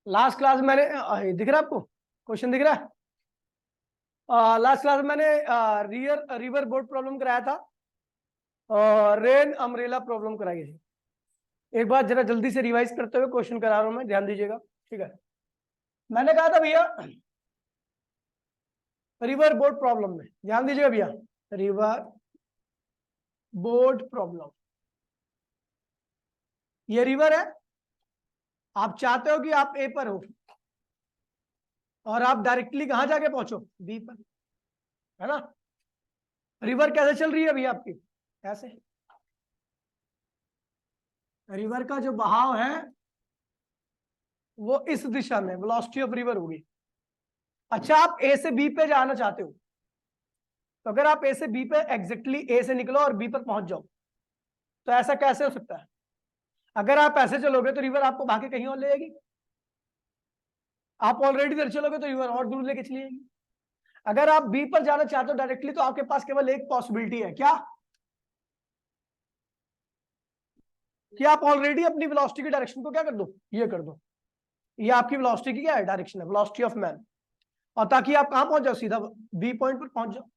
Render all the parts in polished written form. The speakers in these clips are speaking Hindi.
लास्ट क्लास मैंने दिख रहा है आपको, क्वेश्चन दिख रहा है? लास्ट क्लास में मैंने रिवर बोट प्रॉब्लम कराया था और रेन अम्ब्रेला प्रॉब्लम कराई थी। एक बार जरा जल्दी से रिवाइज करते हुए क्वेश्चन करा रहा हूं मैं, ध्यान दीजिएगा। ठीक है, मैंने कहा था भैया रिवर बोट प्रॉब्लम में, ध्यान दीजिएगा भैया, रिवर बोट प्रॉब्लम, ये रिवर है, आप चाहते हो कि आप ए पर हो और आप डायरेक्टली कहां जाके पहुंचो, बी पर, है ना। रिवर कैसे चल रही है भैया आपकी, ऐसे रिवर का जो बहाव है वो इस दिशा में वेलोसिटी ऑफ रिवर होगी। अच्छा, आप ए से बी पे जाना चाहते हो, तो अगर आप ए से बी पे एग्जैक्टली ए से निकलो और बी पर पहुंच जाओ, तो ऐसा कैसे हो सकता है? अगर आप ऐसे चलोगे तो रिवर आपको भागे कहीं और ले जाएगी, आप ऑलरेडी इधर चलोगे तो रिवर और दूर लेके चली जाएगी। अगर आप बी पर जाना चाहते हो डायरेक्टली, तो आपके पास केवल एक पॉसिबिलिटी है, क्या? कि आप ऑलरेडी अपनी वेलोसिटी की डायरेक्शन को क्या कर दो, ये कर दो। ये आपकी वेलोसिटी की क्या है, डायरेक्शन है, वेलोसिटी ऑफ मैन, और ताकि आप कहां पहुंच जाओ, सीधा बी पॉइंट पर पहुंच जाओ।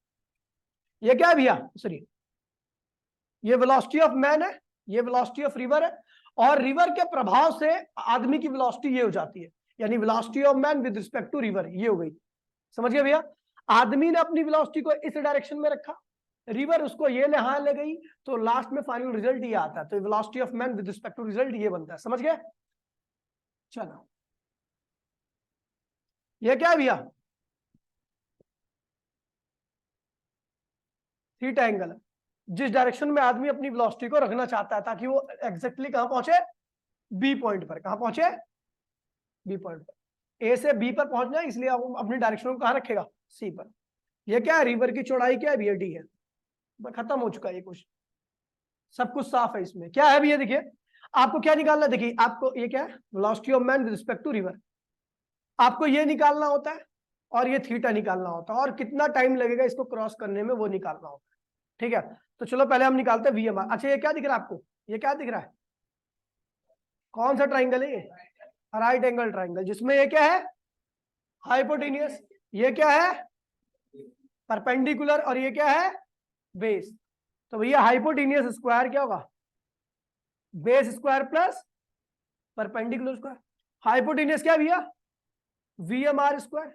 ये क्या है भैया, सॉरी, ये वेलोसिटी ऑफ मैन है, ये वेलोसिटी ऑफ रिवर है, और रिवर के प्रभाव से आदमी की वेलोसिटी ये हो जाती है, यानी velocity of man with respect to river, ये हो गई। समझ गए भैया? आदमी ने अपनी वेलोसिटी को इस डायरेक्शन में रखा, रिवर उसको ये यहां ले गई, तो लास्ट में फाइनल रिजल्ट ये आता है। तो velocity of man with respect to result ये बनता है। समझ गए? चलो, ये क्या है भैया, थीटा एंगल है, जिस डायरेक्शन में आदमी अपनी वेलोसिटी को रखना चाहता है, ताकि वो एग्जैक्टली कहां पहुंचे, बी पॉइंट पर। कहां पहुंचे, बी पॉइंट पर। ए से बी पर पहुंचना है, इसलिए आप अपनी डायरेक्शन को कहां रखेगा, सी पर। ये क्या है, रिवर की चौड़ाई क्या है भैया, डी है। खत्म हो चुका है ये क्वेश्चन, सब कुछ साफ है इसमें। क्या है भैया, देखिए आपको क्या निकालना है, देखिए आपको ये क्या है, velocity of man with respect to river, आपको ये निकालना होता है और ये थीटा निकालना होता है, और कितना टाइम लगेगा इसको क्रॉस करने में वो निकालना होता है। ठीक है, तो चलो पहले हम निकालते हैं वीएमआर। अच्छा, ये क्या दिख रहा है आपको, ये क्या दिख रहा है, कौन सा ट्राइंगल है ये, राइट एंगल ट्राइंगल, जिसमें ये क्या है, हाइपोटेनियस, ये क्या है, परपेंडिकुलर, और ये क्या है, बेस। तो भैया हाइपोटेनियस स्क्वायर क्या होगा, base square plus perpendicular square. Hypotenuse क्या भैया, VMR square,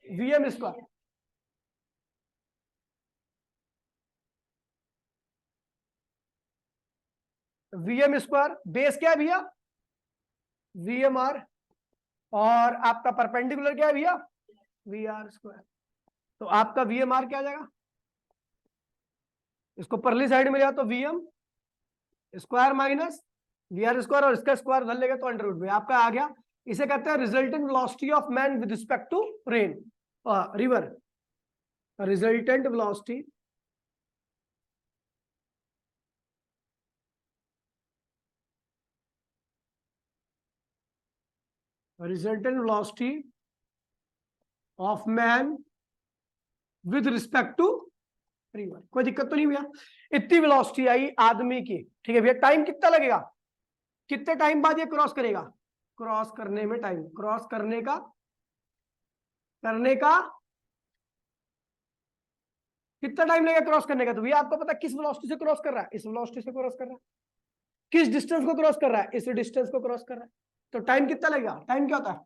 VM square, VM square. Base क्या है भैया, वीएमआर, और आपका परपेंडिकुलर क्या है भैया, वी आर स्क्वायर। तो आपका वीएमआर क्या आ जाएगा, इसको परली साइड में लिया तो VM square minus V R square, और इसका स्क्वायर धर लेगा तो अंडर रूट में आपका आ गया। इसे कहते हैं resultant velocity of man with respect to rain, river, resultant velocity of man with respect to river. कोई दिक्कत तो नहीं भैया, इतनी वेलोसिटी आई आदमी की। ठीक है भैया, टाइम कितना लगेगा, कितने टाइम बाद ये क्रॉस करेगा, क्रॉस करने में टाइम, क्रॉस करने का कितना टाइम लगेगा क्रॉस करने का। तो भैया आपको पता किस वेलोसिटी से क्रॉस कर रहा है, इस वेलोसिटी से क्रॉस कर रहा है। किस डिस्टेंस को क्रॉस कर रहा है, इस डिस्टेंस को क्रॉस कर रहा है। तो टाइम कितना लगेगा, टाइम क्या होता है,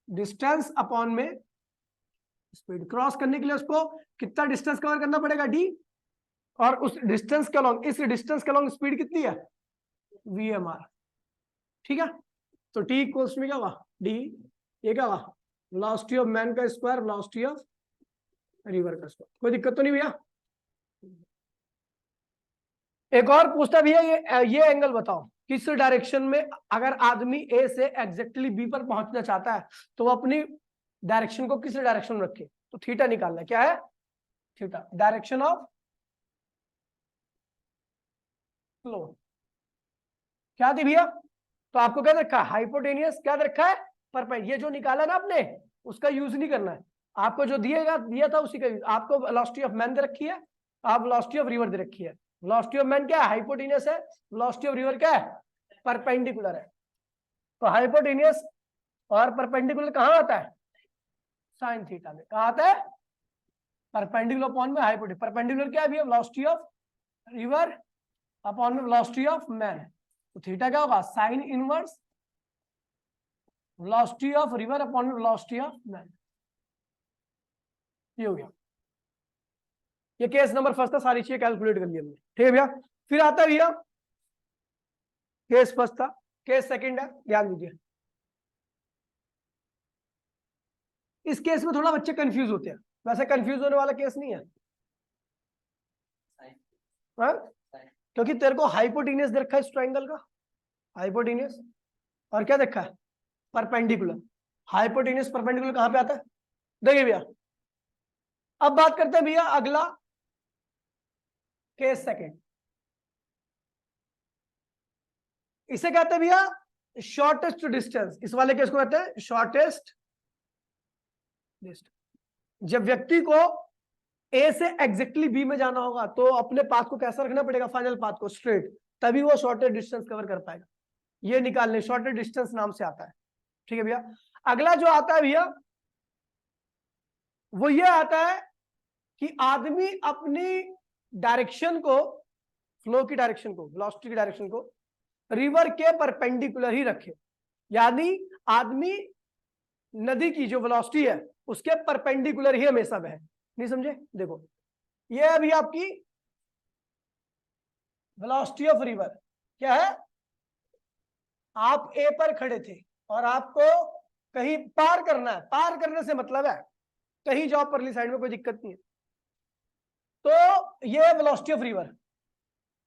डिस्टेंस अपॉन में स्पीड। क्रॉस करने के लिए उसको कितना डिस्टेंस कवर करना पड़ेगा, डी, और उस डिस्टेंस के अलॉन्ग, इस डिस्टेंस के अलॉन्ग स्पीड कितनी है, वीएमआर। ठीक है, तो टी इक्वल्स में क्या होगा, डी, ये क्या होगा, वेलोसिटी ऑफ मैन का स्क्वायर, वेलोसिटी ऑफ रिवर का स्क्वायर। कोई दिक्कत तो नहीं भैया? एक और पूछता भैया, ये एंगल बताओ, किस डायरेक्शन में अगर आदमी ए से एग्जैक्टली बी पर पहुंचना चाहता है, तो वो अपनी डायरेक्शन को किस डायरेक्शन में रखे। तो थीटा निकालना है, क्या है, थीटा, डायरेक्शन ऑफ फ्लो। क्या थी भैया, तो आपको क्या रखा है, हाइपोटेनियस, क्या रखा है, परपेंडिकुलर। ये जो निकाला ना आपने, उसका यूज नहीं करना है, आपको जो दिया था उसी का यूज। आपको वेलोसिटी ऑफ मैन दे रखी है, आप वेलोसिटी ऑफ रिवर दे रखी है। वेलोसिटी ऑफ मैन क्या है, हाइपोटेनियस है, वेलोसिटी ऑफ रिवर क्या है, परपेंडिकुलर है। तो हाइपोटेनियस और परपेंडिकुलर कहाँ आता है? साइन थीटा में। कहाँ आता है? परपेंडिकुलर अपॉन में हाइपोटेनियस। परपेंडिकुलर क्या है भैया? वेलोसिटी ऑफ रिवर अपॉन में वेलोसिटी ऑफ मैन। तो थीटा क्या होगा? Sine inverse velocity of river upon में वेलोसिटी ऑफ मैन। ये हो गया। ये केस नंबर फर्स्ट था, सारी चीजें कैलकुलेट कर ली हमने। ठीक है भैया। फिर आता है भैया केस फर्स्ट था, केस सेकंड है, ध्यान दीजिए। इस केस में थोड़ा बच्चे कंफ्यूज होते हैं, वैसे कंफ्यूज होने वाला केस नहीं है। हाँ? क्योंकि तेरे को हाइपोटेनियस दे रखा है इस ट्रायंगल का, हाइपोटेनियस, और क्या देखा है? परपेंडिकुलर। हाइपोटेनियस परपेंडिकुलर कहां पे आता है? देखिए भैया, अब बात करते हैं भैया अगला केस सेकंड। इसे कहते हैं भैया शॉर्टेस्ट डिस्टेंस। इस वाले केस को कहते हैं शॉर्टेस्ट डिस्टेंस। जब व्यक्ति को ए से एग्जैक्टली बी में जाना होगा तो अपने पाथ को कैसा रखना पड़ेगा? फाइनल पाथ को स्ट्रेट, तभी वो शॉर्टेस्ट डिस्टेंस कवर कर पाएगा। ये निकालने शॉर्टेस्ट डिस्टेंस नाम से आता है। ठीक है भैया। अगला जो आता है भैया वो ये आता है कि आदमी अपनी डायरेक्शन को, फ्लो की डायरेक्शन को, वेलोसिटी की डायरेक्शन को रिवर के परपेंडिकुलर ही रखे। यानी आदमी नदी की जो वेलोसिटी है उसके परपेंडिकुलर ही हमेशा बहे। नहीं समझे? देखो ये अभी आपकी वेलोसिटी ऑफ रिवर क्या है? आप ए पर खड़े थे और आपको कहीं पार करना है। पार करने से मतलब है कहीं जाओ परली साइड में, कोई दिक्कत नहीं है। तो ये वेलोसिटी ऑफ रिवर।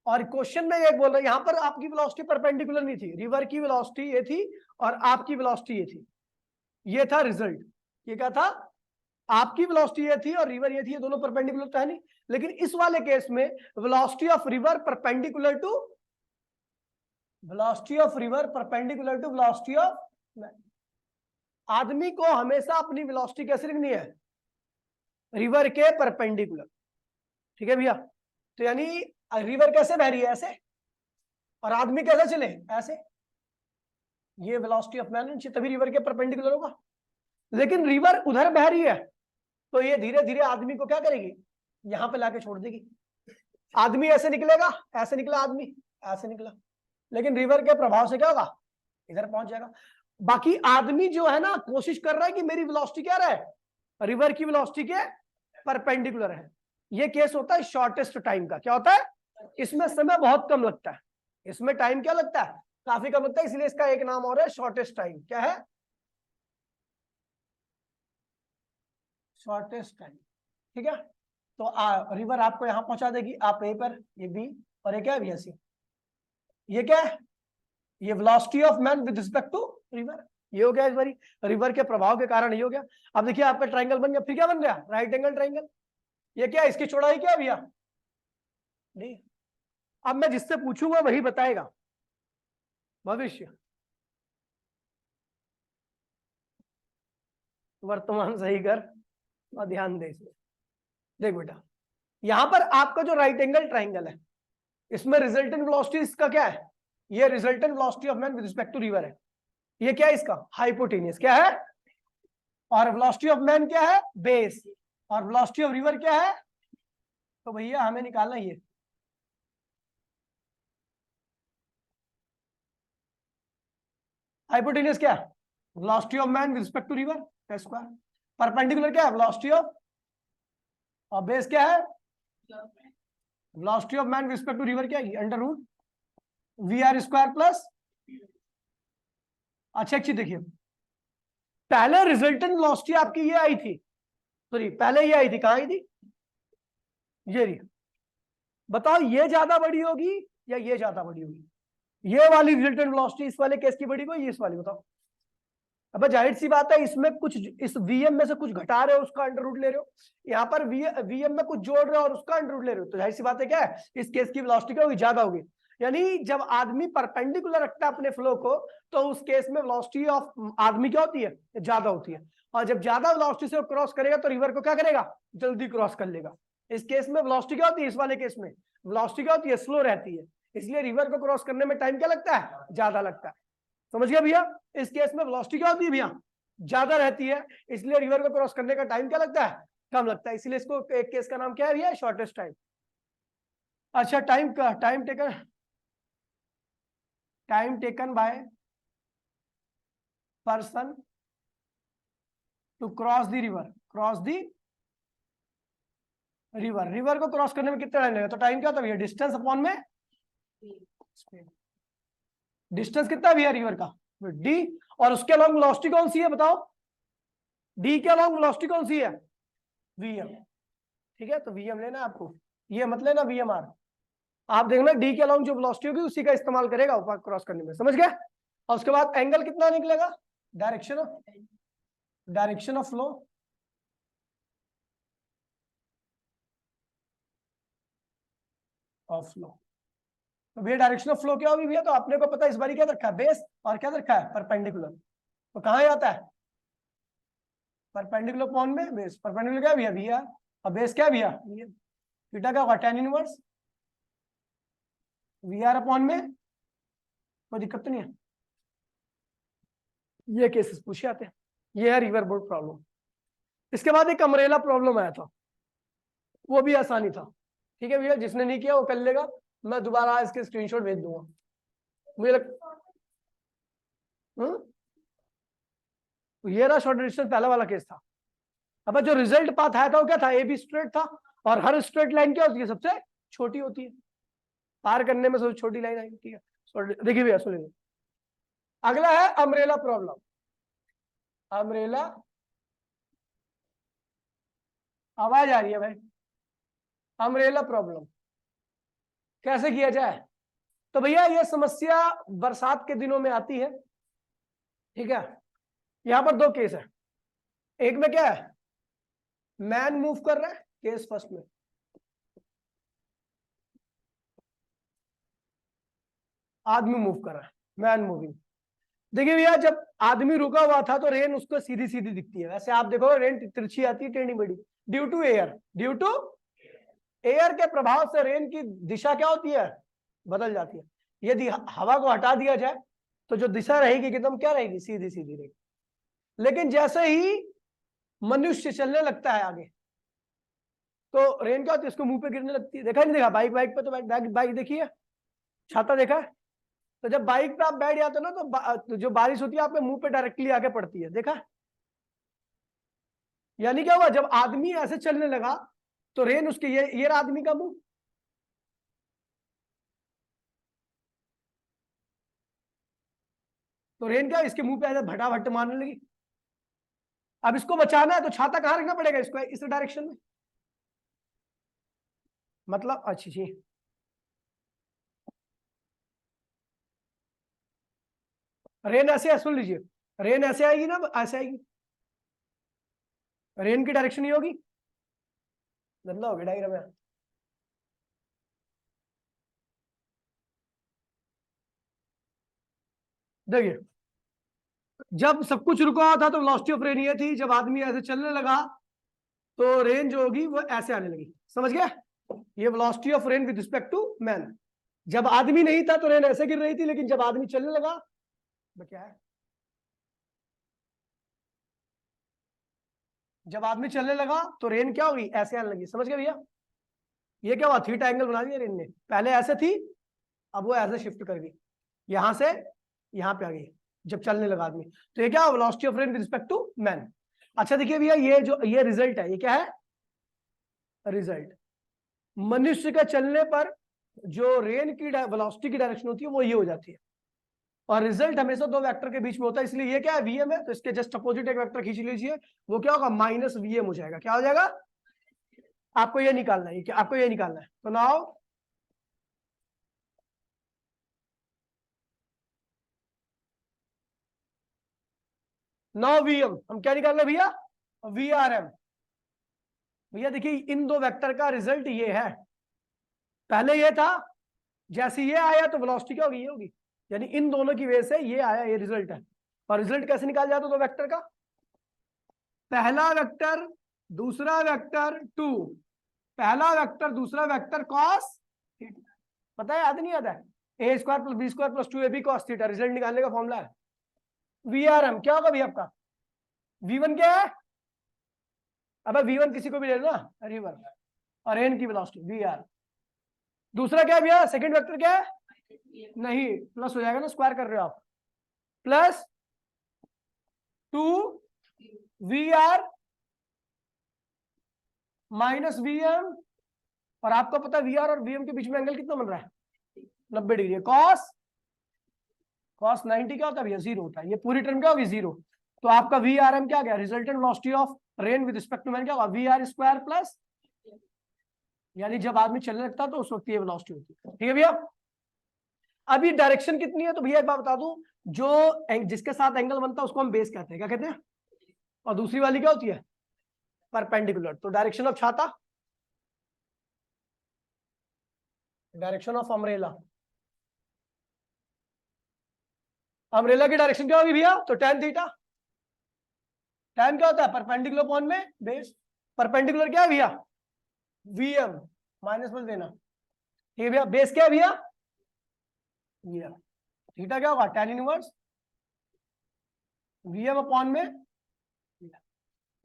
और क्वेश्चन में ये बोल रहा है यहां पर आपकी वेलोसिटी परपेंडिकुलर नहीं थी, रिवर की वेलोसिटी ये थी और आपकी वेलोसिटी ये थी। ये था रिजल्ट। ये क्या था? आपकी वेलोसिटी ये थी और रिवर ये थी, ये दोनों परपेंडिकुलर तो है नहीं। लेकिन इस वाले केस में velocity of river perpendicular to velocity of river perpendicular to velocity of man. आदमी को हमेशा अपनी वेलोसिटी कैसे लिखनी है? रिवर के परपेंडिकुलर। ठीक है भैया। तो यानी रिवर कैसे बह रही है? ऐसे। और आदमी कैसे चले? ऐसे। ये वेलोसिटी ऑफ मैन तभी रिवर के परपेंडिकुलर होगा। लेकिन रिवर उधर बह रही है तो ये धीरे धीरे आदमी को क्या करेगी? यहां पे लाके छोड़ देगी। आदमी ऐसे निकलेगा, ऐसे निकला आदमी, ऐसे निकला, लेकिन रिवर के प्रभाव से क्या होगा? इधर पहुंच जाएगा। बाकी आदमी जो है ना कोशिश कर रहा है कि मेरी वेलोसिटी क्या रहे? रिवर की वेलोसिटी के परपेंडिकुलर है। ये केस होता है शॉर्टेस्ट टाइम का। क्या होता है? इसमें समय बहुत कम लगता है। इसमें टाइम क्या लगता है? काफी कम लगता है, इसलिए इसका एक नाम और है शॉर्टेस्ट टाइम। क्या है? Shortest time. ठीक है। तो रिवर आपको यहां पहुंचा देगी, आप ए पर, ये बी, और ये क्या है? सी। ये क्या है? ये velocity of man with respect to river. ये हो गया इस बारी, रिवर के प्रभाव के कारण ये हो गया। अब देखिए आपका ट्रायंगल बन गया। फिर क्या बन गया? Right angle triangle. ये क्या है? इसकी चौड़ाई क्या है भैया? नहीं, अब मैं जिससे पूछूंगा वही बताएगा भविष्य। वर्तमान सही कर और ध्यान दे इसमें। देख बेटा, यहां पर आपका जो राइट एंगल ट्रायंगल है इसमें रिजल्टेंट वेलोसिटी इसका क्या है? ये resultant velocity of man with respect to river है। ये क्या है इसका? हाइपोटेनियस। क्या है? और वेलोसिटी ऑफ मैन क्या है? बेस। और वेलोसिटी ऑफ रिवर क्या है? तो भैया हमें निकालना ये हाइपोटेनियस क्या है? Velocity of man with respect to river का स्क्वायर। परपेंडिकुलर क्या है? वेलोसिटी ऑफ, और बेस क्या है? Velocity of man with respect to river क्या है? Under root V R square plus. अच्छा एक चीज देखिए, पहले रिजल्टेंट वेलोसिटी आपकी ये आई थी, सॉरी पहले ये आई थी, कहां आई थी? ये रही। बताओ ये ज्यादा बड़ी होगी या ये ज्यादा बड़ी होगी? ये वाली रिजल्टेंट वेलोसिटी इस वाले केस की बड़ी होगी, इस वाली? बताओ। अब जाहिर सी बात है इसमें कुछ, इस वीएम में से कुछ घटा रहे हो, उसका अंडर रूट ले रहे हो। यहाँ पर वीएम में कुछ जोड़ रहे हो और उसका अंडर रूट ले रहे हो, तो जाहिर सी बात है क्या है? इस केस की वेलोसिटी क्या होगी? ज्यादा होगी। यानी जब आदमी परपेंडिकुलर रखता है अपने फ्लो को तो उस केस में वेलोसिटी ऑफ आदमी क्या होती है? ज्यादा होती है। और जब ज्यादा वेलोसिटी से वो क्रॉस करेगा तो रिवर को क्या करेगा? जल्दी क्रॉस कर लेगा। इस केस में वेलोसिटी क्या होती है? इस वाले केस में वेलोसिटी क्या होती है? स्लो रहती है। इसलिए रिवर को क्रॉस करने में टाइम क्या लगता है? ज्यादा लगता है। समझ गया भैया? इस केस में वेलोसिटी क्या होती है भैया? ज्यादा रहती है, इसलिए रिवर को क्रॉस करने का टाइम क्या लगता है? कम लगता है, इसलिए इसको एक केस का नाम क्या है भैया? Shortest time. अच्छा, time taken by person to cross the river को क्रॉस करने में कितना टाइम लगेगा? तो टाइम क्या होता है भैया? डिस्टेंस अपॉन में स्पीड। डिस्टेंस कितना है भैया रिवर का? डी। और उसके अलॉन्ग वेलोसिटी कौन सी है बताओ? डी के अलॉन्ग वेलोसिटी कौन सी है? वीएम। ठीक है, तो वीएम लेना आपको, ये मत लेना वीएमआर। आप देखना डी के अलॉन्ग जो वेलोसिटी होगी उसी का इस्तेमाल करेगा ऊपर क्रॉस करने में, समझ गए? और उसके बाद एंगल कितना निकलेगा? डायरेक्शन ऑफ फ्लो तो भैया डायरेक्शन ऑफ फ्लो क्या होगी भैया? तो आपने को पता है इस बारी क्या रखा है? बेस। और क्या रखा है? परपेंडिकुलर। तो कहाँ आता है? परपेंडिकुलर अपॉन में बेस। परपेंडिकुलर क्या है भैया? भैया। और बेस क्या है भैया? थीटा क्या होगा? tan inverse V R upon में। कोई दिक्कत तो नहीं है? ये केसेस पूछे आते हैं। ये है रिवर बोर्ड प्रॉब्लम। इसके बाद एक अम्ब्रेला प्रॉब्लम आया था, वो भी आसानी था। ठीक है भैया, जिसने नहीं किया वो कर लेगा, मैं दोबारा इसके स्क्रीनशॉट भेज दूंगा। मुझे तो ये रहा शॉर्ट डिस्टेंस पहला वाला केस था। अब जो रिजल्ट पाथ आया था वो क्या था? ए बी स्ट्रेट था, और हर स्ट्रेट लाइन क्या होती है? सबसे छोटी होती है, पार करने में सबसे छोटी लाइन आई। ठीक है, देखिए भैया सुनिए, अगला है अम्ब्रेला प्रॉब्लम। अम्ब्रेला, आवाज आ रही है भाई? अम्ब्रेला प्रॉब्लम कैसे किया जाए? तो भैया ये समस्या बरसात के दिनों में आती है। ठीक है, यहां पर दो केस है। एक में क्या है? मैन मूव कर रहा है, केस फर्स्ट में। आदमी मूव कर रहा है, मैन मूविंग। देखिए भैया, जब आदमी रुका हुआ था तो रेन उसको सीधी सीधी दिखती है। वैसे आप देखो रेन तिरछी आती है, टेढ़ी मेढ़ी, ड्यू टू एयर के प्रभाव से रेन की दिशा क्या होती है? बदल जाती है। यदि हवा को हटा दिया जाए तो जो दिशा रहेगी एकदम क्या रहेगी? सीधी सीधी रहेगी। लेकिन जैसे ही मनुष्य चलने लगता है आगे, तो रेन क्या होती है? उसको मुंह पे गिरने लगती है। देखा नहीं देखा? बाइक पे तो बाइक देखिए, छाता देखा है? तो जब बाइक पे आप बैठ जाते हो ना, तो जो बारिश होती है आपके मुंह पे डायरेक्टली आके पड़ती है। देखा? यानी क्या हुआ? जब आदमी ऐसे चलने लगा तो रेन उसके ये रहा आदमी का मुंह, तो रेन क्या इसके मुंह पे ऐसे भटाभट मारने लगी। अब इसको बचाना है तो छाता कहां रखना पड़ेगा? इसको इस डायरेक्शन में, मतलब अच्छी जी। रेन ऐसे सुन लीजिए, रेन ऐसे आएगी ना, ऐसे आएगी। रेन की डायरेक्शन ही होगी, गंदा हो गया डायग्राम में। देखिए, जब सब कुछ रुका हुआ था तो वेलोसिटी ऑफ रेन ये थी, जब आदमी ऐसे चलने लगा तो रेन जो होगी वो ऐसे आने लगी। समझ गया? ये velocity of rain with respect to man. जब आदमी नहीं था तो रेन ऐसे गिर रही थी, लेकिन जब आदमी चलने लगा तो क्या है? जब आदमी चलने लगा तो रेन क्या होगी? ऐसे आने लगी। समझ गए भैया? ये क्या हुआ? थीटा एंगल बना दिया रेन ने। पहले ऐसे थी, अब वो ऐसे शिफ्ट कर गई, यहां से यहां पे आ गई जब चलने लगा आदमी। तो ये क्या? Velocity of rain with respect to man. अच्छा देखिए भैया, ये जो ये रिजल्ट है, ये क्या है? रिजल्ट। मनुष्य का चलने पर जो रेन की वेलोसिटी की डायरेक्शन होती है वो ये हो जाती है, और रिजल्ट हमेशा दो वेक्टर के बीच में होता है, इसलिए ये क्या है? वीएम है, तो इसके जस्ट अपोजिट एक वेक्टर खींच लीजिए, वो क्या होगा? माइनस वीएम हो जाएगा। क्या हो जाएगा? आपको ये निकालना है, आपको ये निकालना है। तो नाउ वीएम हम क्या निकालना है भैया? वीआरएम। भैया देखिए, इन दो वेक्टर का रिजल्ट ये है। पहले ये था, जैसे ये आया तो वेलोसिटी क्या होगी? ये होगी। यानी इन दोनों की वजह से ये आया, ये रिजल्ट है। और रिजल्ट कैसे निकाल जाता दो वेक्टर का? पहला वेक्टर दूसरा वेक्टर टू, पहला वेक्टर दूसरा वेक्टर कॉस, पता है? याद नहीं आता है? A square plus B square plus 2ab cos theta, result निकालने का फॉर्मूला है। VRM क्या होगा भैया आपका? V1 क्या है? अब V1 किसी को भी ले लो ना, रिवर, और एन की वेलोसिटी VR। दूसरा क्या है भैया? सेकंड वेक्टर क्या है? नहीं, प्लस हो जाएगा ना, स्क्वायर कर रहे हो आप, प्लस 2VR माइनस VM, और आपको पता है VR और VM के बीच में एंगल कितना बन रहा है? 90 डिग्री। कॉस 90 क्या होता है भैया? 0 होता है। ये पूरी टर्म क्या होगी? 0। तो आपका VRM क्या गया? Resultant velocity of rain with respect to man क्या होगा? VR स्क्वायर प्लस, यानी जब आदमी चलने लगता है तो उस वक्त ये वेलोसिटी होती है। ठीक है भैया? अब ये डायरेक्शन कितनी है? तो भैया एक बात बता दूं, जो जिसके साथ एंगल बनता है उसको हम बेस कहते हैं। क्या कहते हैं? और दूसरी वाली क्या होती है? परपेंडिकुलर। तो डायरेक्शन ऑफ छाता, डायरेक्शन ऑफ अम्ब्रेला, अम्ब्रेला की डायरेक्शन क्या होगी भैया? तो tan थीटा। tan क्या होता है? परपेंडिकुलर अपॉन में बेस। परपेंडिकुलर क्या है भैया? VM, माइनस बोल देना। ठीक है भैया? बेस क्या है भैया? VM। थीटा क्या होगा? tan इनवर्स VM अपॉन में।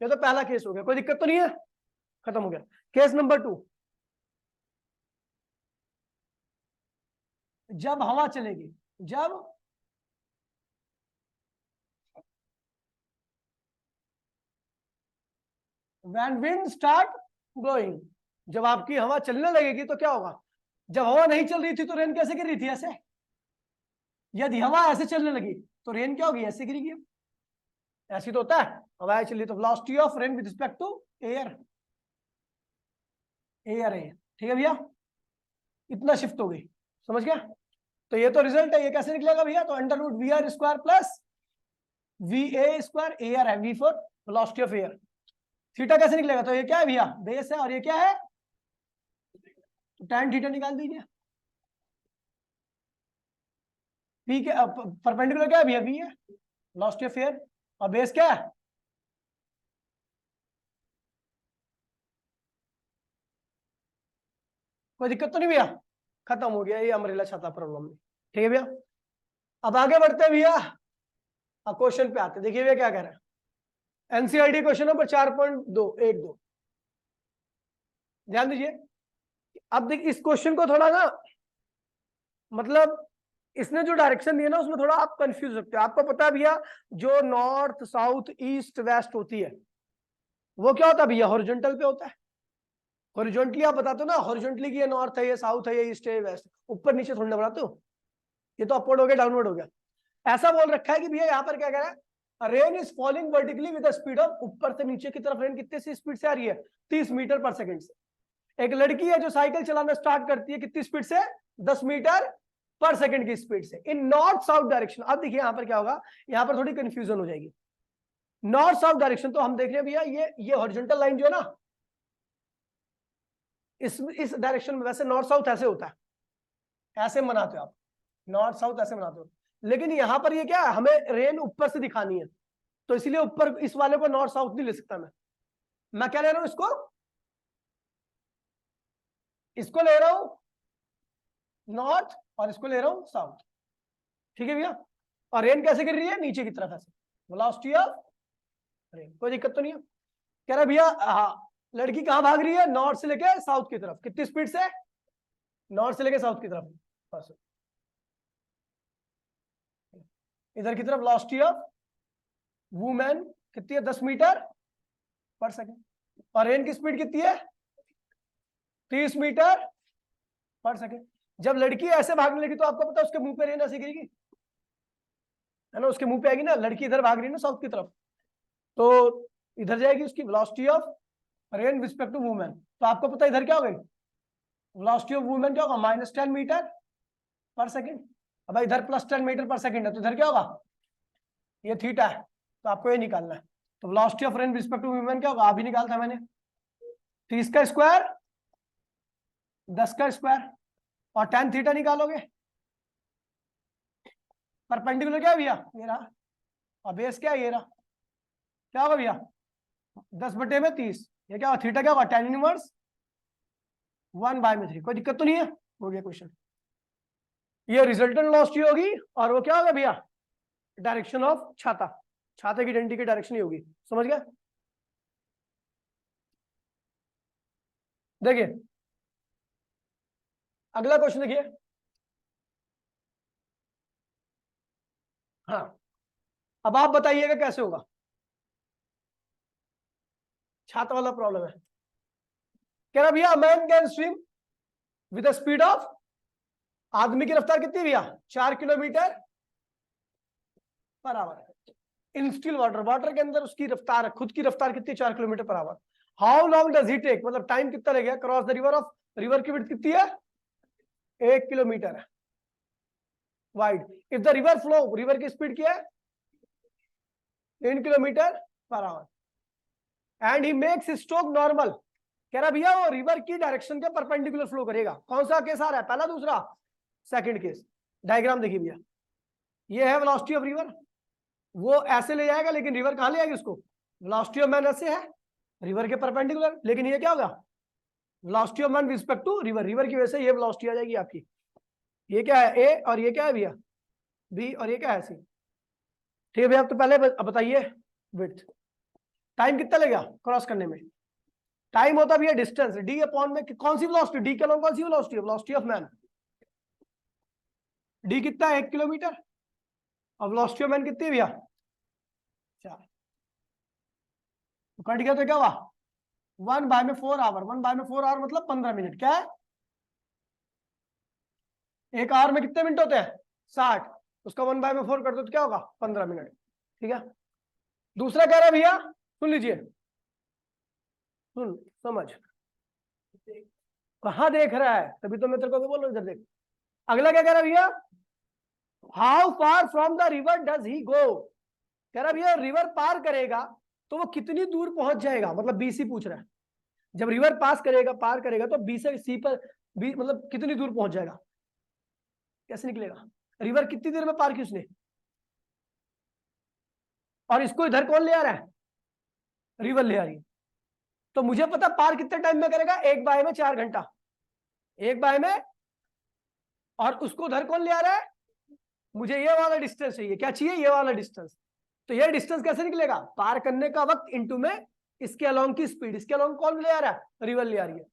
ये तो पहला केस हो गया, कोई दिक्कत तो नहीं है, खत्म हो गया। केस नंबर 2, जब हवा चलेगी, जब when wind start blowing, जब आपकी हवा चलने लगेगी तो क्या होगा? जब हवा नहीं चल रही थी तो रेन कैसे गिर रही थी? ऐसे। यदि हवा ऐसे चलने लगी तो रेन क्या होगी? ऐसे गिरेगी। ऐसी तो होता है, हवा चल रही तो velocity of rain with respect to air, air है। ठीक है भैया? इतना शिफ्ट हो गई, समझ गया? तो ये तो रिजल्ट है। ये कैसे निकलेगा भैया? तो under root VR square plus VA square, air है, V for velocity of air. Theta कैसे निकलेगा? तो ये क्या है भैया? बेस है, और ये क्या है? तो tan थीटा निकाल दीजिए। ठीक है, परपेंडिकुलर क्या है भैया? V है, वेलोसिटी ऑफ एयर, और बेस क्या है? कोई दिक्कत तो नहीं भैया? खत्म हो गया ये अम्ब्रेला छाता प्रॉब्लम में। ठीक है भैया? अब आगे बढ़ते हैं भैया, अब क्वेश्चन पे आते हैं। देखिए भैया क्या कह रहा है, एनसीईआरटी क्वेश्चन नंबर 4.282, ध्यान दीजिए। अब देखिए इस क्वेश्चन को थोड़ा ना, मतलब इसने जो डायरेक्शन दिया ना उसमें थोड़ा आप कंफ्यूज सकते हो। आपको पता है भैया, जो नॉर्थ साउथ ईस्ट वेस्ट होती है वो क्या होता है भैया? हॉरिजॉन्टल पे होता है। हॉरिजॉन्टली आप बताते हो ना, हॉरिजॉन्टली की ये नॉर्थ है, ये साउथ है, ये ईस्ट है, वेस्ट, ऊपर नीचे थोड़ी ना बनाते हो। ये तो अपवर्ड हो गया, डाउनवर्ड हो गया। ऐसा बोल रखा है कि भैया यहाँ पर क्या कह रहा है? Rain is falling vertically with speed of, ऊपर से नीचे की तरफ रेन कितने से स्पीड से आ रही है? 30 मीटर पर सेकंड से। एक लड़की है जो साइकिल चलाना स्टार्ट करती है, कितनी स्पीड से? 10 मीटर पर सेकंड की स्पीड से, इन नॉर्थ साउथ डायरेक्शन। अब देखिए यहां पर क्या होगा, यहां पर थोड़ी कंफ्यूजन हो जाएगी। नॉर्थ साउथ डायरेक्शन तो हम देख रहे हैं भैया, ये हॉरिजॉन्टल लाइन जो है ना, इस डायरेक्शन में, वैसे नॉर्थ साउथ ऐसे होता है, ऐसे मनाते हो आप, नॉर्थ साउथ ऐसे मनाते हो। लेकिन यहां पर ये क्या है, हमें रेन ऊपर से दिखानी है, तो इसलिए ऊपर इस वाले को नॉर्थ साउथ नहीं ले सकता मैं क्या ले रहा हूं? इसको ले रहा हूं नॉर्थ, और इसको ले रहा हूं साउथ। ठीक है भैया? और रेन कैसे गिर रही है? नीचे की तरफ ऐसे, वेलोसिटी ऑफ रेन। कोई दिक्कत तो नहीं है? कह रहा भैया हाँ, लड़की कहां भाग रही है? नॉर्थ से लेके साउथ की तरफ। कितनी स्पीड से? नॉर्थ से लेके साउथ की तरफ, बस। इधर की तरफ वेलोसिटी ऑफ वुमेन कितनी है? 10 मीटर पर सेकंड। और रेन की स्पीड कितनी है? 30 मीटर पर सेकंड। जब लड़की ऐसे भागने लगी तो आपको पता है उसके मुंह पे रेन ऐसे गिरेगी, है ना? उसके मुंह पे आएगी ना। लड़की इधर भाग रही है ना साउथ की तरफ, तो इधर जाएगी उसकी velocity of rain with respect to women. तो आपको पता है इधर क्या हो गई? वेलोसिटी ऑफ वुमेन क्या होगा? -10 मीटर पर सेकंड। अब इधर +10 मीटर पर सेकंड है, तो इधर क्या होगा? ये थीटा है, तो आपको ये निकालना है। तो velocity of rain with respect to women क्या होगा? अभी निकाला था मैंने, 30 का स्क्वायर 10 का स्क्वायर, और tan थीटा निकालोगे। परपेंडिकुलर क्या है भैया? ये रहा, और बेस क्या है? ये रहा। क्या होगा भैया? 10/30। ये क्या होगा? थीटा क्या होगा? tan inverse 1/3। कोई दिक्कत तो नहीं है? हो गया क्वेश्चन। ये रिजल्टेंट वेलोसिटी होगी और वो क्या होगा भैया, डायरेक्शन ऑफ छाता, छाते की डंडी की डायरेक्शन ही होगी। समझ गया? देखिए अगला क्वेश्चन देखिए। हाँ, अब आप बताइएगा कैसे होगा, छाता वाला प्रॉब्लम है। कह रहा भैया man can swim with the speed of, आदमी की रफ्तार कितनी भैया, 4 kilometre per our. In still water, water के अंदर उसकी रफ्तार, खुद की रफ्तार कितनी, 4 kilometre per hour. How long does he take, मतलब टाइम कितना लगेगा cross the river of, river की विड्थ कितनी है, 1 किलोमीटर है wide. If the river flow, river की स्पीड क्या है, 3 kilometre per hour. And he makes stroke normal, कह रहा भैया वो रिवर की डायरेक्शन के परपेंडिकुलर फ्लो करेगा। कौन सा केस आ रहा है, पहला दूसरा, सेकंड केस। डायग्राम देखिए भैया, ये है वेलोसिटी ऑफ रिवर, वो ऐसे ले जाएगा, लेकिन रिवर कहां ले जाएगी उसको, वेलोसिटी ऑफ मैन ऐसे है रिवर के परपेंडिकुलर, लेकिन ये क्या होगा, velocity of man respect to river, river की वजह से ये वेलोसिटी आ जाएगी आपकी। ये क्या है ए, और ये क्या है भैया बी, और ये क्या है सी। ठीक है भैया, तो पहले बताइए विड्थ, टाइम कितना लगेगा क्रॉस करने में। टाइम होता भी है डिस्टेंस, डी अपॉन में कौन सी वेलोसिटी, डी के अलॉन्ग कौन सी वेलोसिटी है, वेलोसिटी ऑफ मैन। डी कितना है, 1 किलोमीटर, और वेलोसिटी ऑफ मैन कितनी है भैया, 4। तो कट गया तो क्या हुआ, 1/4 आवर, 1/4 आवर मतलब 15 मिनट। क्या है, एक आवर में कितने मिनट होते हैं, 60, उसका 1/4 कर दो तो क्या होगा, 15 मिनट। ठीक है, दूसरा कह रहा है भैया, सुन लीजिए, सुन समझ, कहां देख रहा है, तभी तो मैं तेरे को बोल रहा हूं इधर देख। अगला क्या कह रहा है भैया, how far from the river does he go, कह रहा भैया रिवर पार करेगा तो वो कितनी दूर पहुंच जाएगा, मतलब बी सी पूछ रहा है। जब रिवर पास करेगा, पार करेगा तो बी से सी पर, बी मतलब कितनी दूर पहुंच जाएगा, कैसे निकलेगा, रिवर कितनी देर में पार की उसने, और इसको इधर कौन ले आ रहा है, रिवर ले आ रही है। तो मुझे पता पार कितने टाइम में करेगा, 1/4 घंटा, 1/, और उसको उधर कौन ले आ रहा है, मुझे ये वाला डिस्टेंस चाहिए, क्या चाहिए, ये वाला डिस्टेंस। तो ये डिस्टेंस कैसे निकलेगा, पार करने का वक्त इनटू में इसके अलोंग की स्पीड, इसके अलोंग कौन ले आ रहा है, रिवर ले आ रही है।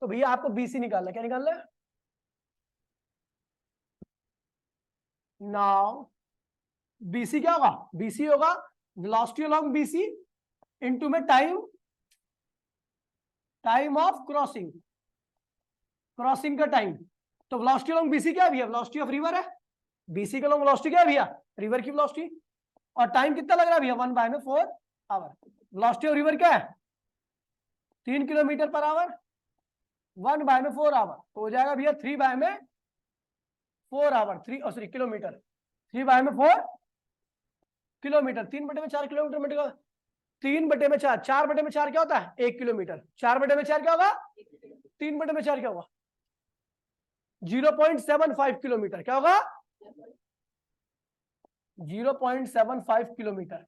तो भैया आपको बीसी निकालना, क्या निकालना है, नाउ बीसी क्या होगा, बीसी होगा वेलोसिटी अलोंग बीसी इनटू में time, time of crossing, crossing का टाइम। तो वेलोसिटी अलोंग बीसी क्या है भैया, वेलोसिटी ऑफ रिवर है, बीसी का अलोंग वेलोसिटी क्या है भैया, रिवर की वेलोसिटी, और टाइम कितना लग रहा है भैया, 1/4 आवर। वेलोसिटी ऑफ रिवर क्या है, 3 किलोमीटर पर आवर, 1/4 आवर, तो हो जाएगा भैया 3/4 hour, 3 sorry kilometre, 3/4 kilometre, 3/4 kilometre मिलेगा, 3/4, 4/4 क्या होता है, 1 किलोमीटर, 4/4 क्या होगा, 3/4 क्या होगा, 0.75 किलोमीटर, क्या होगा 0.75 किलोमीटर।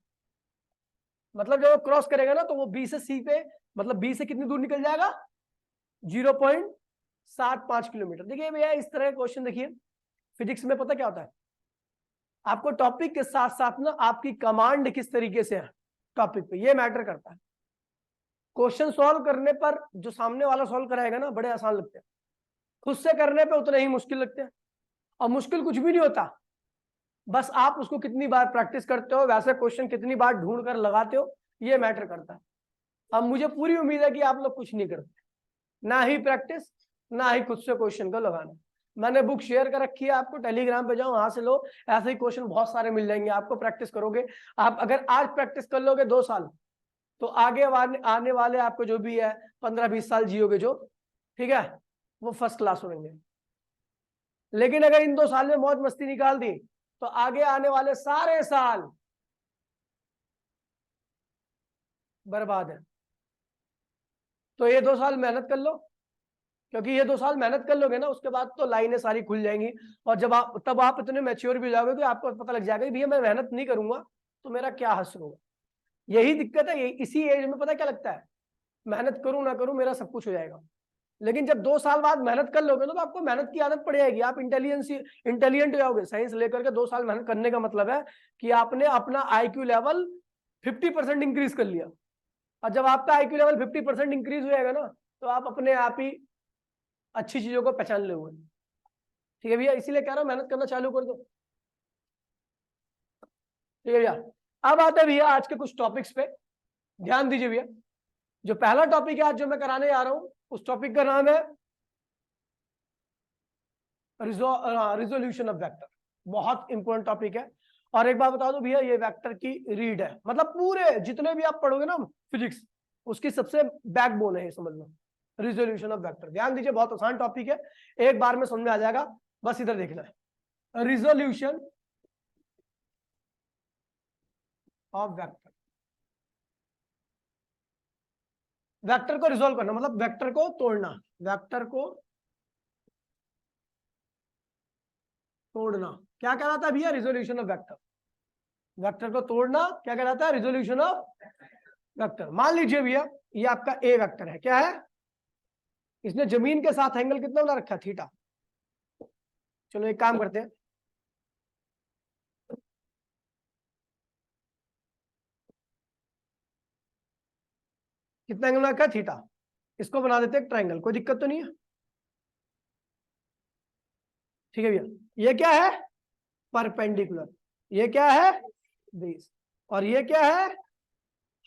मतलब जब वो क्रॉस करेगा ना तो वो बी से सी पे, मतलब बी से कितनी दूर निकल जाएगा, 0.75 किलोमीटर। देखिए भैया इस तरह का क्वेश्चन देखिए, फिजिक्स में पता क्या होता है, आपको टॉपिक के साथ साथ ना आपकी कमांड किस तरीके से है टॉपिक पे, ये मैटर करता है। क्वेश्चन सॉल्व करने पर जो सामने वाला सॉल्व कराएगा ना बड़े आसान लगते हैं, खुद से करने पे उतने ही मुश्किल लगते हैं, और मुश्किल कुछ भी नहीं होता, बस आप उसको कितनी बार प्रैक्टिस करते हो, वैसे क्वेश्चन कितनी बार ढूंढ कर लगाते हो, ये मैटर करता है। अब मुझे पूरी उम्मीद है कि आप लोग कुछ नहीं करते, ना ही प्रैक्टिस, ना ही खुद से क्वेश्चन को लगाना। मैंने बुक शेयर कर रखी है आपको, टेलीग्राम पे जाओ वहां से लो, ऐसे ही क्वेश्चन बहुत सारे मिल जाएंगे आपको, प्रैक्टिस करोगे आप, अगर आज प्रैक्टिस कर लोगे 2 साल, तो आगे आने वाले आपको जो भी है 15-20 साल जियोगे जो, ठीक है, वो फर्स्ट क्लास होंगे। लेकिन अगर इन 2 साल में मौज मस्ती निकाल दी तो आगे आने वाले सारे साल बर्बाद है। तो ये 2 साल मेहनत कर लो, क्योंकि ये 2 साल मेहनत कर लोगे ना, उसके बाद तो लाइनें सारी खुल जाएंगी, और जब आप तब आप इतने मैच्योर भी हो जाओगे कि आपको पता लग जाएगा कि भैया मैं मेहनत नहीं करूंगा तो मेरा क्या हासिल होगा। यही दिक्कत है, इसी एज में पता क्या लगता है, मेहनत करूं ना करूं मेरा सब कुछ हो जाएगा, लेकिन जब 2 साल बाद मेहनत कर लोगे ना तो आपको मेहनत की आदत पड़ जाएगी, आप इंटेलिजेंट हो जाओगे। साइंस लेकर के 2 साल मेहनत करने का मतलब है कि आपने अपना आईक्यू लेवल 50% इंक्रीज कर लिया। और जब आपका आईक्यू लेवल 50% इंक्रीज हो जाएगा ना तो आप अपने आप ही अच्छी चीजों को पहचान लोगे। ठीक है भैया, इसीलिए कह रहा हूं मेहनत करना चालू कर दो। ठीक है भैया, अब आते हैं भैया आज के कुछ टॉपिक्स पे, ध्यान दीजिए भैया। जो पहला टॉपिक है आज जो मैं कराने जा रहा हूं उस टॉपिक का नाम है रिजोल्यूशन ऑफ वेक्टर। बहुत इंपॉर्टेंट टॉपिक है। और एक बात बता दो भैया, ये वेक्टर की रीड है, मतलब पूरे जितने भी आप पढ़ोगे ना फिजिक्स, उसकी सबसे बैकबोन है, ये समझ लो रिजोल्यूशन ऑफ वेक्टर। ध्यान दीजिए, बहुत आसान टॉपिक है, एक बार में समझ में आ जाएगा, बस इधर देखना है। रिजोल्यूशन ऑफ वेक्टर, वेक्टर को रिजोल्व करना मतलब वेक्टर को तोड़ना, वेक्टर को तोड़ना क्या कहलाता है भैया? Resolution of vector. वेक्टर को तोड़ना क्या कहलाता है? Resolution of vector. मान लीजिए भैया ये आपका ए वेक्टर है, क्या है? इसने जमीन के साथ एंगल कितना बना रखा है? थीटा। चलो एक काम करते हैं, कितना एंगल बना रखा है? थीटा। इसको बना देते हैं ट्रायंगल, कोई दिक्कत तो नहीं है? ठीक है भैया, ये क्या है? परपेंडिकुलर। ये क्या है? बेस। और ये क्या है?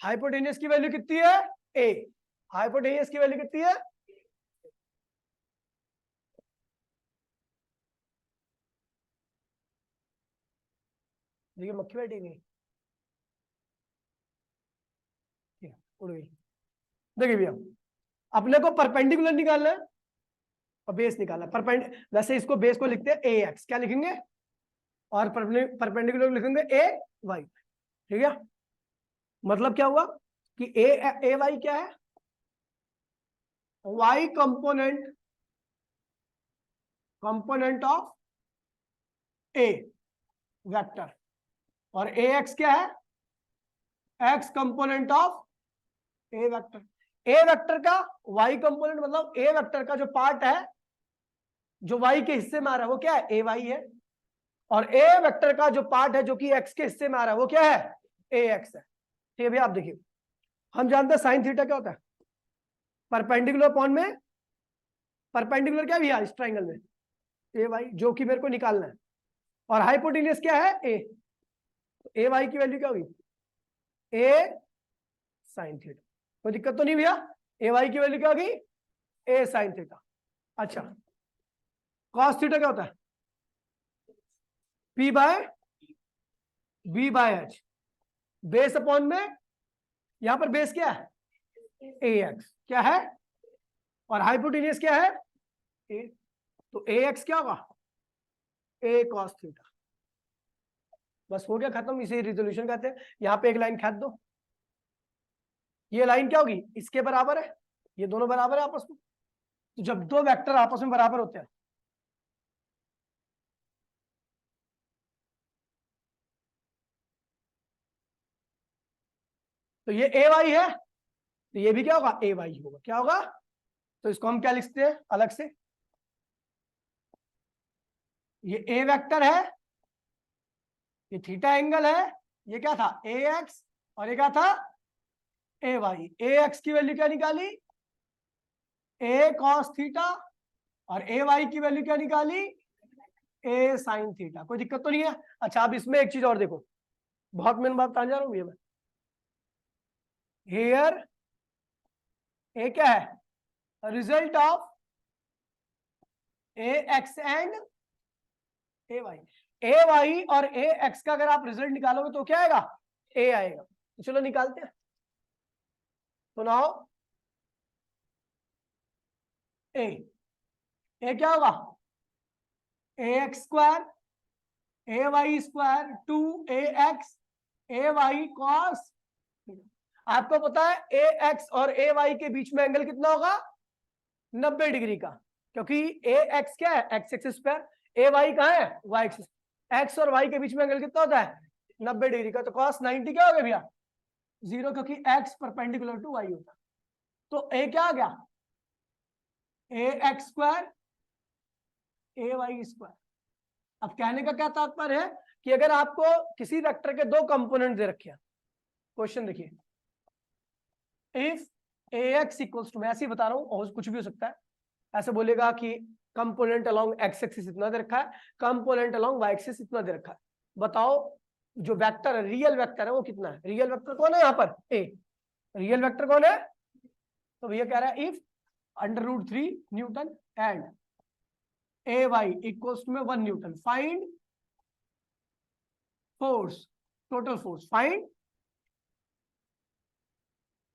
हाइपोटेन्यूज की वैल्यू कितनी है? ए। हाइपोटेन्यूज की वैल्यू कितनी है? देखिए मक्खी बैठी नहीं, उड़ गई। देखिए भैया, अपने को परपेंडिकुलर निकालना है और बेस निकालना है। वैसे इसको बेस को लिखते हैं ए एक्स, क्या लिखेंगे? और परपेंडिकुलर लिखेंगे ए वाई। ठीक है, मतलब क्या हुआ कि ए वाई क्या है? Y component of A vector. और ए एक्स क्या है? X component of A vector. A vector का वाई कंपोनेंट मतलब ए वेक्टर का जो पार्ट है जो वाई के हिस्से में आ रहा है वो क्या है? ए वाई है। और ए वेक्टर का जो पार्ट है जो कि एक्स के हिस्से में आ रहा है वो क्या है? ए एक्स है। ठीक है भैया, आप देखिए, हम जानते हैं साइन थीटा क्या होता है? परपेंडिकुलर अपॉन में परपेंडिकुलर क्या भैया इस ट्राइंगल में? ए वाई, जो कि मेरे को निकालना है। और हाइपोटेन्यूज क्या है? ए। तो ए वाई की वैल्यू क्या होगी? A sine theta. कोई दिक्कत तो नहीं भैया? ए वाई की वैल्यू क्या होगी? A sine theta. अच्छा, कॉस थीटा क्या होता है? P by B by H. Base upon में, यहां पर बेस क्या है? ए एक्स क्या है? और हाइपोटेन्यूज क्या है? ए। तो ए एक्स क्या होगा? ए कॉस थीटा। बस हो गया खत्म, इसे रिजोल्यूशन कहते हैं। यहां पे एक लाइन खींच दो, ये लाइन क्या होगी? इसके बराबर है, ये दोनों बराबर है आपस में। तो जब दो वेक्टर आपस में बराबर होते हैं तो ये ए वाई है, तो ये भी क्या होगा? ए वाई होगा। क्या होगा? तो इसको हम क्या लिखते हैं अलग से? ये ए वेक्टर है, ये थीटा एंगल है, ये क्या था? ए एक्स, और ये क्या था? ए वाई। ए एक्स की वैल्यू क्या निकाली? ए कॉस थीटा। और ए वाई की वैल्यू क्या निकाली? ए साइन थीटा। कोई दिक्कत तो नहीं है? अच्छा, अब इसमें एक चीज और देखो, बहुत मेन बात बताने जा रहा हूं मैं। हियर ए क्या है? Result of A X and A Y. A Y और ए एक्स का अगर आप रिजल्ट निकालोगे तो क्या आएगा? ए आएगा। तो चलो निकालते हैं। तो नाउ ए क्या होगा? A X square A Y square two A X A Y cos. आपको पता है ए एक्स और ए वाई के बीच में एंगल कितना होगा? 90 डिग्री का, क्योंकि ए एक्स क्या है? एक्स एक्सिस पर, ए वाई कहाँ है? Y axis. एक्स और वाई के बीच में एंगल कितना होता है? 90 डिग्री का। तो कॉस 90 क्या हो गया भैया? 0, क्योंकि एक्स परपेंडिकुलर टू वाई होता है। तो ए क्या आ गया? ए X square A Y square. अब कहने का क्या तात्पर्य है कि अगर आपको किसी वेक्टर के दो कंपोनेंट दे रखे हैं, क्वेश्चन देखिए, if A X equals to, मैं ऐसे ही बता रहा हूं और कुछ भी हो सकता है, ऐसे बोलेगा कि कंपोनेंट अलोंग एक्स एक्सिस इतना दे रखा है, कंपोनेंट अलोंग वाई एक्सिस इतना दे रखा है, बताओ जो वेक्टर है, रियल वेक्टर है वो कितना है? रियल वेक्टर कौन है यहाँ पर? ए। रियल वेक्टर कौन है? तो भैया कह रहा है if √3 newton and A Y equals to में 1 newton, find force, total force, find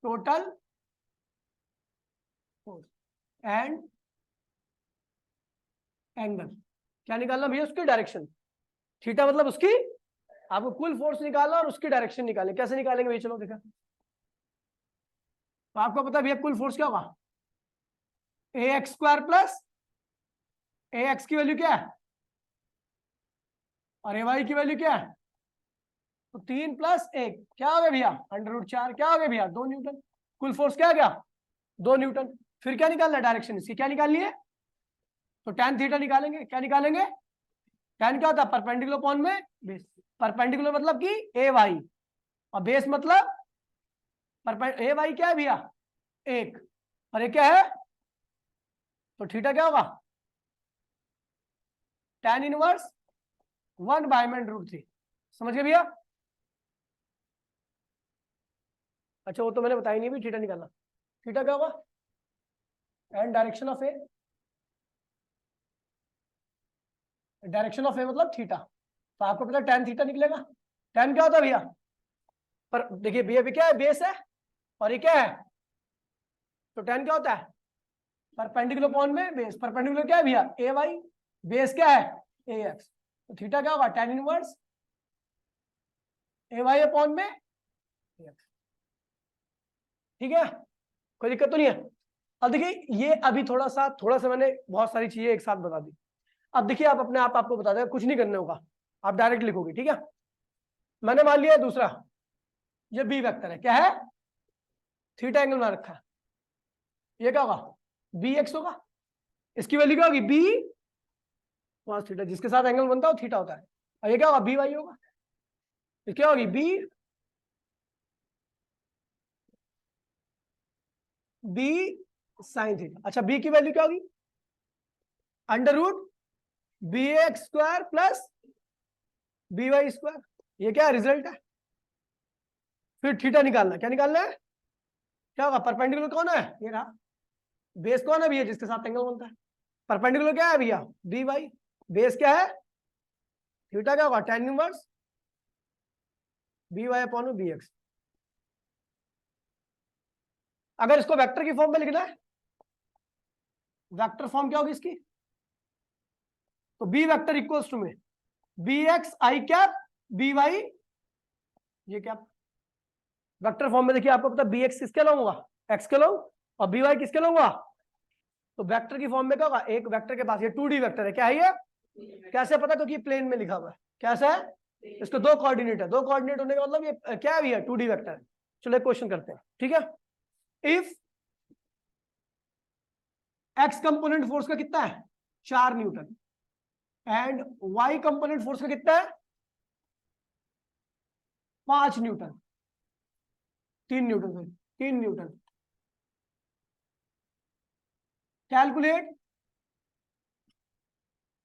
total force and angle. क्या निकालना भैया? उसकी डायरेक्शन, थीटा मतलब उसकी, आपको कुल फोर्स निकालना और उसकी डायरेक्शन निकालनी। कैसे निकालेंगे भैया? चलो देखा, तो आपको पता है भैया कुल फोर्स क्या होगा? A X square plus A x की वैल्यू क्या है और ए वाई की वैल्यू क्या है? तो 3 + 1 क्या हो गया भैया? √4। क्या हो गया भैया? 2 न्यूटन। कुल फोर्स क्या आ गया? 2 न्यूटन। फिर क्या निकालना है? डायरेक्शन इसकी क्या निकालनी है? तो tan थीटा निकालेंगे। क्या निकालेंगे? tan क्या होता है? परपेंडिकुलर अपॉन में बेस। परपेंडिकुलर मतलब कि ए वाई, और बेस मतलब ए वाई क्या है भैया? 1, और ये क्या है? तो थीटा क्या होगा? tan inverse 1/√3। समझ गए भैया? अच्छा वो तो मैंने बताया नहीं भी, थीटा निकालना। थीटा क्या होगा? And direction of A, direction of A मतलब थीटा। तो आपको पता है tan थीटा निकलेगा। tan क्या होता है भैया? पर देखिए भैया क्या है? बेस है, और ये क्या है? तो tan क्या होता है? परपेंडिकुलर अपॉन में बेस। परपेंडिकुलर क्या है भैया? ए वाई, बेस क्या है? ए एक्स। तो थीटा क्या होगा? tan इनवर्स ए वाई अपॉन में ए एक्स। ठीक है, कोई दिक्कत तो नहीं है? अब देखिए ये अभी थोड़ा सा मैंने बहुत सारी चीजें एक साथ बता दी। अब देखिए आप अपने आप आपको बता दें, कुछ नहीं करने होगा, आप डायरेक्ट लिखोगे। ठीक है, मैंने मान लिया दूसरा, ये बी वेक्टर है, क्या है? थीटा एंगल बना रखा है, ये क्या होगा? बी एक्स होगा। इसकी वैल्यू क्या होगी? बी cos थीटा, जिसके साथ एंगल बनता है वो थीटा होता है। और ये क्या होगा? बी वाई होगा। ये क्या होगी? B sine theta. अच्छा बी की वैल्यू क्या होगी? √bx² plus B Y square. ये क्या रिजल्ट है? फिर थीटा निकालना। क्या निकालना है? क्या होगा? परपेंडिकुलर कौन है? ये रहा। बेस कौन है भैया? जिसके साथ एंगल बनता है। परपेंडिकुलर क्या है भैया? B Y. बेस क्या है? थीटा क्या होगा? tan inverse B Y upon B X. अगर इसको वेक्टर की फॉर्म में लिखना है, वेक्टर फॉर्म क्या होगी इसकी? तो बी वेक्टर इक्वल्स टू में B x I cap B Y ये कैप। वेक्टर फॉर्म में देखिए आपको पता बी एक्स किसके लॉन्ग होगा? एक्स के लॉन्ग, और बी वाई किसके लॉन्ग होगा? तो वेक्टर की फॉर्म में क्या होगा? एक वेक्टर के पास ये 2D वेक्टर है, क्या है ये? कैसे पता? क्योंकि प्लेन में लिखा हुआ है। कैसा है? इसके दो कोऑर्डिनेट है, दो कोऑर्डिनेट होने का मतलब ये क्या है भैया? 2D वेक्टर है। चलो एक क्वेश्चन करते हैं। ठीक है, इफ एक्स कंपोनेंट फोर्स का कितना है? 4 newton, and Y component force का कितना है? 5 newton, 3 newton, 3 newton. Calculate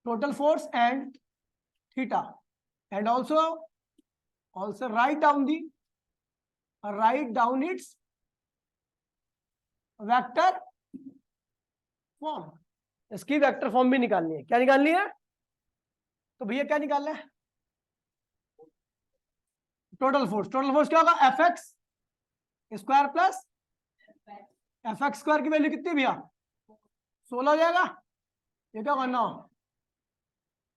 total force and theta, and also write down its vector form। इसकी वेक्टर फॉर्म भी निकालनी है। क्या निकालनी है? तो भैया क्या निकालना है? Total force. टोटल फोर्स क्या होगा? F x square plus F x square की वैल्यू कितनी भैया? 16 हो जाएगा। ये क्या होगा? 9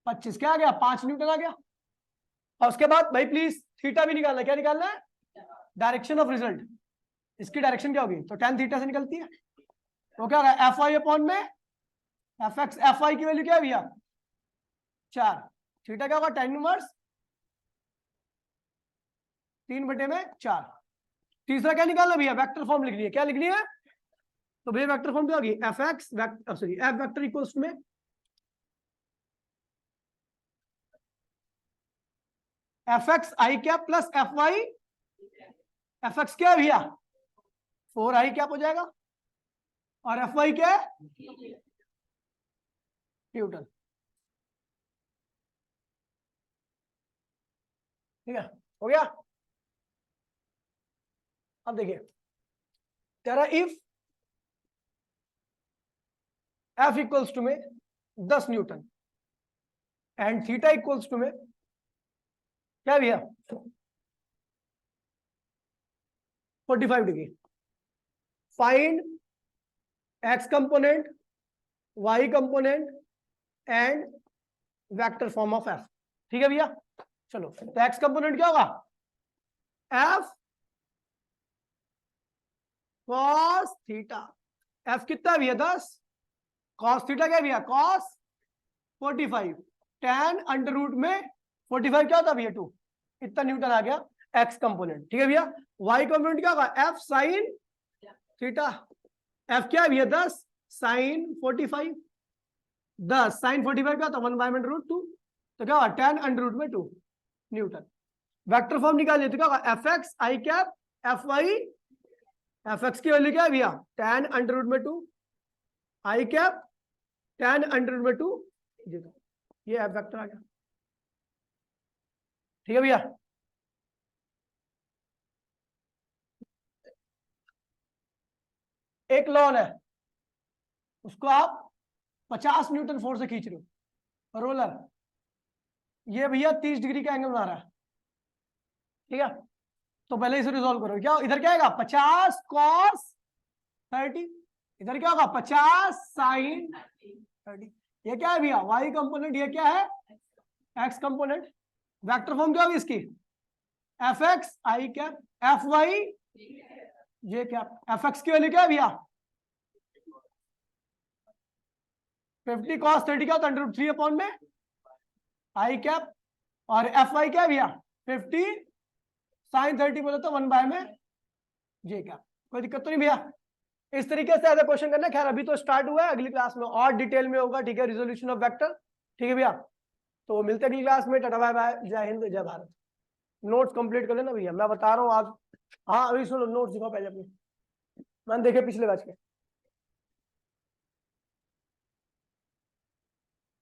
25 क्या आ गया? 5 न्यूटन आ गया। और उसके बाद भाई प्लीज थीटा भी निकालना है। क्या निकालना है? Direction of result. इसकी डायरेक्शन क्या होगी? तो tan थीटा से निकलती है। तो क्या होगा? एफ वाई अपॉन में एफ एक्स। एफ वाई की वैल्यू क्या है भैया? 4। थीटा क्या होगा? tan inverse 3/4। तीसरा क्या निकालना भैया? वेक्टर फॉर्म लिखनी है। क्या लिखनी है? तो भैया वेक्टर फॉर्म क्या होगी, F X sorry F vector equals में F X I cap plus F Y F X क्या है भैया 4 आई कैप हो जाएगा और एफ वाई क्या है न्यूटन। ठीक है, हो गया। अब देखिए तेरा इफ एफ इक्वल्स टू में 10 newton and theta equals to में क्या भैया 45 degree, find X component Y component and vector form of F. ठीक है भैया, चलो तो एक्स कंपोनेंट क्या होगा एफ कॉस थीटा, एफ कितना भैया 10, कॉस थीटा क्या भैया कॉस 45, tan अंडर रूट में 45 क्या होता भैया 2, इतना न्यूटन आ गया एक्स कंपोनेंट। ठीक है भैया, वाई कंपोनेंट क्या होगा एफ साइन थीटा, एफ क्या है भैया 10 साइन 45, 10 साइन 45 क्या होता 1/√2, तो क्या होगा tan अंडर रूट में 2 न्यूटन। वेक्टर फॉर्म निकाल लेते क्या होगा F X I cap F Y, F X की वैल्यू क्या है भैया tan अंडर रूट में 2, I cap tan under root में 2, ये एफ वेक्टर आ गया। ठीक है भैया, एक लॉन है उसको आप 50 न्यूटन फोर्स से खींच रहे हो, रोलर ये भैया 30 डिग्री का एंगल बना रहा है। ठीक है, तो पहले इसे रिजॉल्व करो, क्या इधर क्या आएगा 50 कॉस 30, इधर क्या होगा 50 साइन 30, ये क्या है भैया वाई कंपोनेंट, ये क्या है एक्स कंपोनेंट। वेक्टर फॉर्म क्या होगी इसकी F X I cap F Y J cap, F X की वैल्यू क्या है भैया 50 cos 30 क्या होता है √3 अपॉन में आई कैप, और एफ वाई क्या है भैया 50 साइन 30 बोले तो 1 बाय में जे कैप। कोई दिक्कत तो नहीं भैया, इस तरीके से ऐसा क्वेश्चन करना। खैर अभी तो स्टार्ट हुआ है, अगली क्लास में और डिटेल में होगा। ठीक है, रिजोल्यूशन ऑफ वेक्टर। ठीक है भैया, तो मिलते हैं अगली क्लास में। टाटा बाय बाय, जय हिंद जय भारत। नोट्स कंप्लीट कर लेना भैया, मैं बता रहा हूँ आज। हाँ अभी सुनो, नोट्स दिखाओ पहले अपने, मैंने देखे पिछले बैच के।